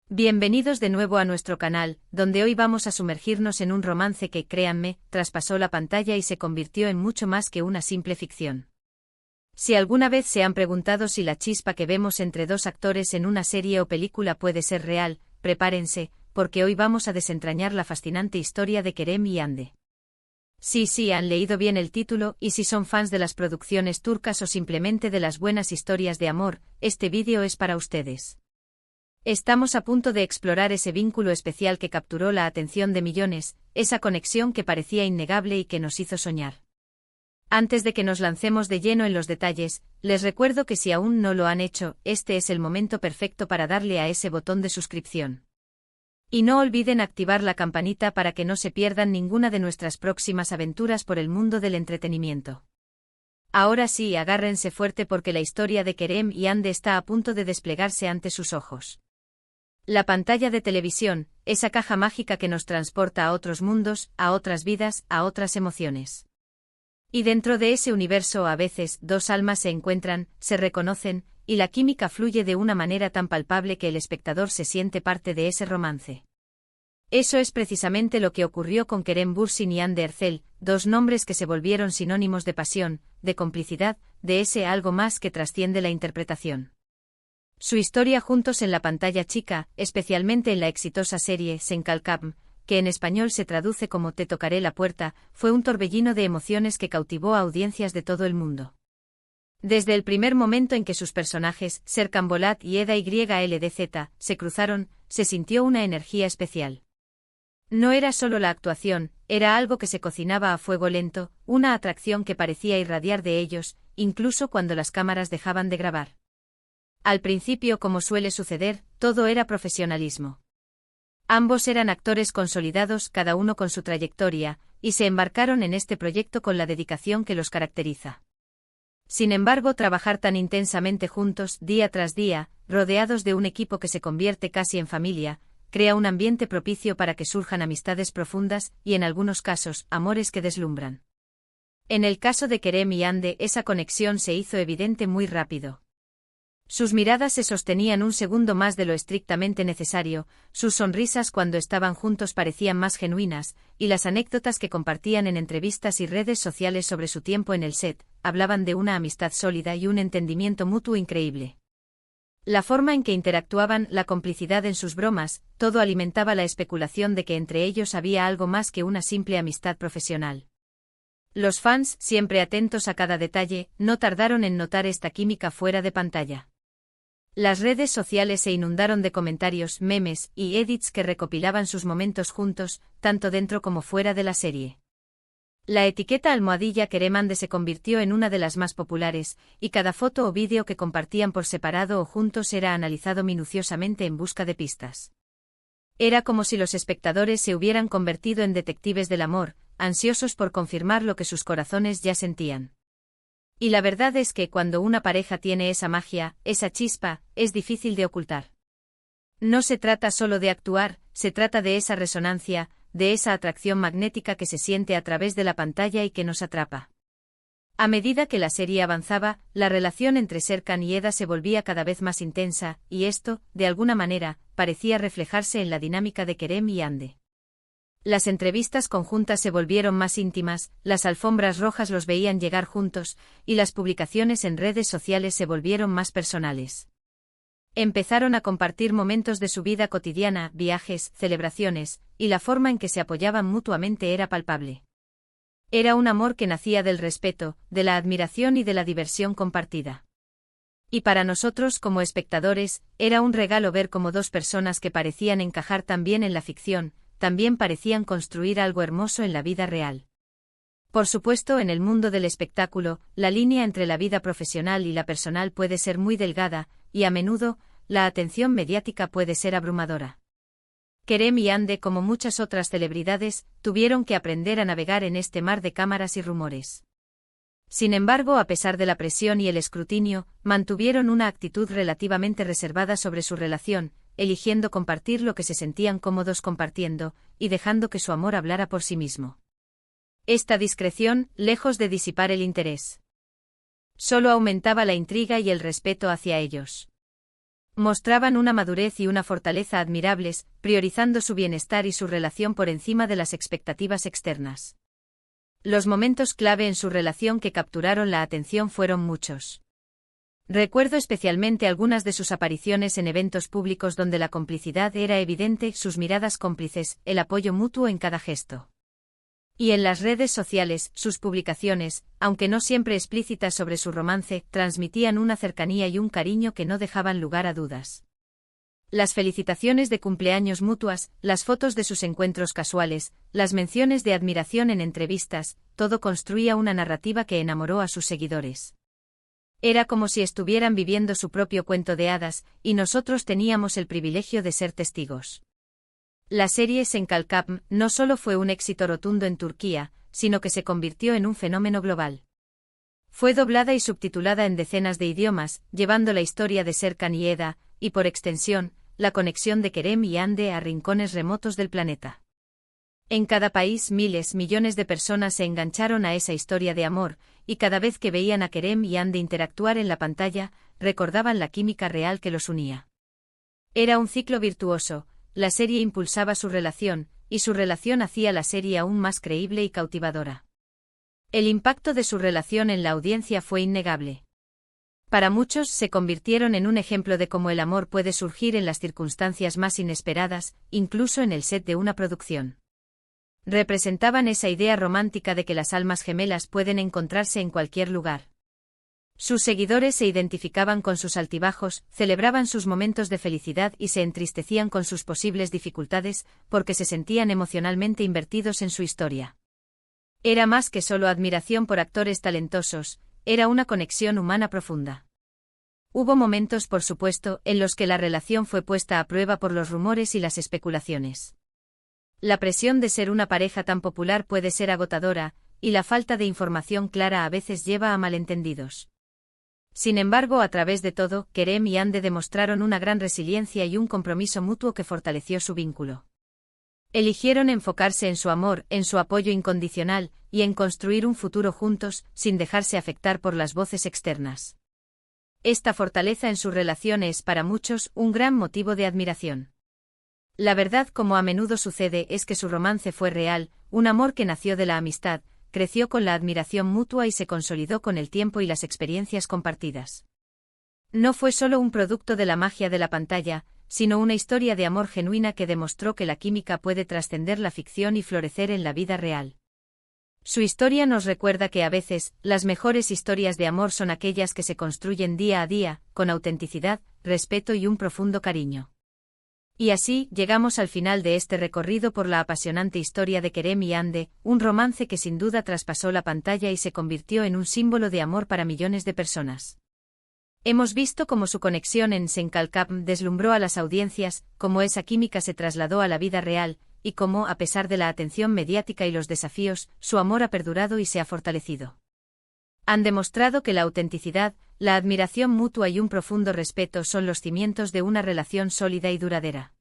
Bienvenidos de nuevo a nuestro canal, donde hoy vamos a sumergirnos en un romance que, créanme, traspasó la pantalla y se convirtió en mucho más que una simple ficción. Si alguna vez se han preguntado si la chispa que vemos entre dos actores en una serie o película puede ser real, prepárense, porque hoy vamos a desentrañar la fascinante historia de Kerem y Hande. Sí, han leído bien el título, y si son fans de las producciones turcas o simplemente de las buenas historias de amor, este vídeo es para ustedes. Estamos a punto de explorar ese vínculo especial que capturó la atención de millones, esa conexión que parecía innegable y que nos hizo soñar. Antes de que nos lancemos de lleno en los detalles, les recuerdo que si aún no lo han hecho, este es el momento perfecto para darle a ese botón de suscripción. Y no olviden activar la campanita para que no se pierdan ninguna de nuestras próximas aventuras por el mundo del entretenimiento. Ahora sí, agárrense fuerte porque la historia de Kerem y Hande está a punto de desplegarse ante sus ojos. La pantalla de televisión, esa caja mágica que nos transporta a otros mundos, a otras vidas, a otras emociones. Y dentro de ese universo a veces dos almas se encuentran, se reconocen, y la química fluye de una manera tan palpable que el espectador se siente parte de ese romance. Eso es precisamente lo que ocurrió con Kerem Bürsin y Hande Erçel, dos nombres que se volvieron sinónimos de pasión, de complicidad, de ese algo más que trasciende la interpretación. Su historia juntos en la pantalla chica, especialmente en la exitosa serie Sen Kalkam, que en español se traduce como Te tocaré la puerta, fue un torbellino de emociones que cautivó a audiencias de todo el mundo. Desde el primer momento en que sus personajes, Serkan Bolat y Eda YLDZ, se cruzaron, se sintió una energía especial. No era solo la actuación, era algo que se cocinaba a fuego lento, una atracción que parecía irradiar de ellos, incluso cuando las cámaras dejaban de grabar. Al principio, como suele suceder, todo era profesionalismo. Ambos eran actores consolidados, cada uno con su trayectoria, y se embarcaron en este proyecto con la dedicación que los caracteriza. Sin embargo, trabajar tan intensamente juntos, día tras día, rodeados de un equipo que se convierte casi en familia, crea un ambiente propicio para que surjan amistades profundas y, en algunos casos, amores que deslumbran. En el caso de Kerem y Hande, esa conexión se hizo evidente muy rápido. Sus miradas se sostenían un segundo más de lo estrictamente necesario, sus sonrisas cuando estaban juntos parecían más genuinas, y las anécdotas que compartían en entrevistas y redes sociales sobre su tiempo en el set, hablaban de una amistad sólida y un entendimiento mutuo increíble. La forma en que interactuaban, la complicidad en sus bromas, todo alimentaba la especulación de que entre ellos había algo más que una simple amistad profesional. Los fans, siempre atentos a cada detalle, no tardaron en notar esta química fuera de pantalla. Las redes sociales se inundaron de comentarios, memes y edits que recopilaban sus momentos juntos, tanto dentro como fuera de la serie. La etiqueta almohadilla Kerem Hande se convirtió en una de las más populares, y cada foto o vídeo que compartían por separado o juntos era analizado minuciosamente en busca de pistas. Era como si los espectadores se hubieran convertido en detectives del amor, ansiosos por confirmar lo que sus corazones ya sentían. Y la verdad es que cuando una pareja tiene esa magia, esa chispa, es difícil de ocultar. No se trata solo de actuar, se trata de esa resonancia, de esa atracción magnética que se siente a través de la pantalla y que nos atrapa. A medida que la serie avanzaba, la relación entre Serkan y Eda se volvía cada vez más intensa, y esto, de alguna manera, parecía reflejarse en la dinámica de Kerem y Hande. Las entrevistas conjuntas se volvieron más íntimas, las alfombras rojas los veían llegar juntos, y las publicaciones en redes sociales se volvieron más personales. Empezaron a compartir momentos de su vida cotidiana, viajes, celebraciones, y la forma en que se apoyaban mutuamente era palpable. Era un amor que nacía del respeto, de la admiración y de la diversión compartida. Y para nosotros como espectadores, era un regalo ver cómo dos personas que parecían encajar tan bien en la ficción, también parecían construir algo hermoso en la vida real. Por supuesto, en el mundo del espectáculo, la línea entre la vida profesional y la personal puede ser muy delgada, y a menudo, la atención mediática puede ser abrumadora. Kerem y Hande, como muchas otras celebridades, tuvieron que aprender a navegar en este mar de cámaras y rumores. Sin embargo, a pesar de la presión y el escrutinio, mantuvieron una actitud relativamente reservada sobre su relación, eligiendo compartir lo que se sentían cómodos compartiendo, y dejando que su amor hablara por sí mismo. Esta discreción, lejos de disipar el interés, solo aumentaba la intriga y el respeto hacia ellos. Mostraban una madurez y una fortaleza admirables, priorizando su bienestar y su relación por encima de las expectativas externas. Los momentos clave en su relación que capturaron la atención fueron muchos. Recuerdo especialmente algunas de sus apariciones en eventos públicos donde la complicidad era evidente, sus miradas cómplices, el apoyo mutuo en cada gesto. Y en las redes sociales, sus publicaciones, aunque no siempre explícitas sobre su romance, transmitían una cercanía y un cariño que no dejaban lugar a dudas. Las felicitaciones de cumpleaños mutuas, las fotos de sus encuentros casuales, las menciones de admiración en entrevistas, todo construía una narrativa que enamoró a sus seguidores. Era como si estuvieran viviendo su propio cuento de hadas, y nosotros teníamos el privilegio de ser testigos. La serie Senkalkam no solo fue un éxito rotundo en Turquía, sino que se convirtió en un fenómeno global. Fue doblada y subtitulada en decenas de idiomas, llevando la historia de Serkan y Eda, y por extensión, la conexión de Kerem y Hande a rincones remotos del planeta. En cada país millones de personas se engancharon a esa historia de amor, y cada vez que veían a Kerem y Hande interactuar en la pantalla, recordaban la química real que los unía. Era un ciclo virtuoso. La serie impulsaba su relación, y su relación hacía la serie aún más creíble y cautivadora. El impacto de su relación en la audiencia fue innegable. Para muchos se convirtieron en un ejemplo de cómo el amor puede surgir en las circunstancias más inesperadas, incluso en el set de una producción. Representaban esa idea romántica de que las almas gemelas pueden encontrarse en cualquier lugar. Sus seguidores se identificaban con sus altibajos, celebraban sus momentos de felicidad y se entristecían con sus posibles dificultades, porque se sentían emocionalmente invertidos en su historia. Era más que solo admiración por actores talentosos, era una conexión humana profunda. Hubo momentos, por supuesto, en los que la relación fue puesta a prueba por los rumores y las especulaciones. La presión de ser una pareja tan popular puede ser agotadora, y la falta de información clara a veces lleva a malentendidos. Sin embargo, a través de todo, Kerem y Hande demostraron una gran resiliencia y un compromiso mutuo que fortaleció su vínculo. Eligieron enfocarse en su amor, en su apoyo incondicional, y en construir un futuro juntos, sin dejarse afectar por las voces externas. Esta fortaleza en su relación es, para muchos, un gran motivo de admiración. La verdad, como a menudo sucede, es que su romance fue real, un amor que nació de la amistad, creció con la admiración mutua y se consolidó con el tiempo y las experiencias compartidas. No fue solo un producto de la magia de la pantalla, sino una historia de amor genuina que demostró que la química puede trascender la ficción y florecer en la vida real. Su historia nos recuerda que a veces, las mejores historias de amor son aquellas que se construyen día a día, con autenticidad, respeto y un profundo cariño. Y así, llegamos al final de este recorrido por la apasionante historia de Kerem y Hande, un romance que sin duda traspasó la pantalla y se convirtió en un símbolo de amor para millones de personas. Hemos visto cómo su conexión en Senkalkam deslumbró a las audiencias, cómo esa química se trasladó a la vida real, y cómo, a pesar de la atención mediática y los desafíos, su amor ha perdurado y se ha fortalecido. Han demostrado que la autenticidad, la admiración mutua y un profundo respeto son los cimientos de una relación sólida y duradera.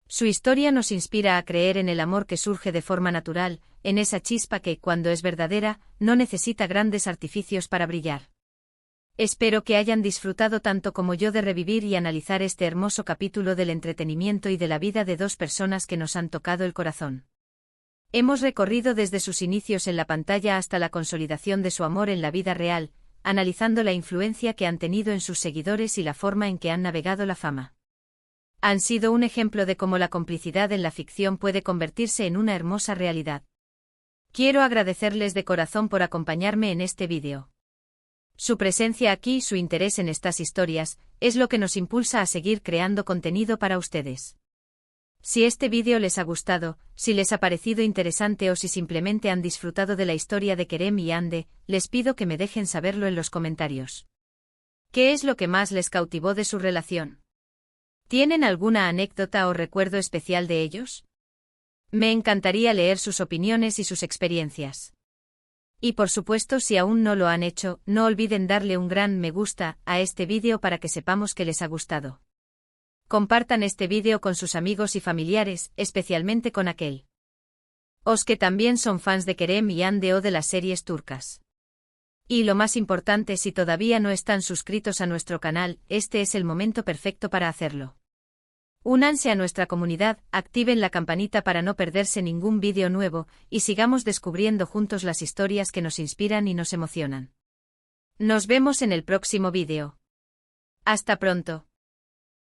Su historia nos inspira a creer en el amor que surge de forma natural, en esa chispa que, cuando es verdadera, no necesita grandes artificios para brillar. Espero que hayan disfrutado tanto como yo de revivir y analizar este hermoso capítulo del entretenimiento y de la vida de dos personas que nos han tocado el corazón. Hemos recorrido desde sus inicios en la pantalla hasta la consolidación de su amor en la vida real, analizando la influencia que han tenido en sus seguidores y la forma en que han navegado la fama. Han sido un ejemplo de cómo la complicidad en la ficción puede convertirse en una hermosa realidad. Quiero agradecerles de corazón por acompañarme en este vídeo. Su presencia aquí y su interés en estas historias es lo que nos impulsa a seguir creando contenido para ustedes. Si este vídeo les ha gustado, si les ha parecido interesante o si simplemente han disfrutado de la historia de Kerem y Hande, les pido que me dejen saberlo en los comentarios. ¿Qué es lo que más les cautivó de su relación? ¿Tienen alguna anécdota o recuerdo especial de ellos? Me encantaría leer sus opiniones y sus experiencias. Y por supuesto, si aún no lo han hecho, no olviden darle un gran me gusta a este vídeo para que sepamos que les ha gustado. Compartan este vídeo con sus amigos y familiares, especialmente con aquel. Os que también son fans de Kerem y Hande o de las series turcas. Y lo más importante, si todavía no están suscritos a nuestro canal, este es el momento perfecto para hacerlo. Únanse a nuestra comunidad, activen la campanita para no perderse ningún vídeo nuevo, y sigamos descubriendo juntos las historias que nos inspiran y nos emocionan. Nos vemos en el próximo vídeo. Hasta pronto.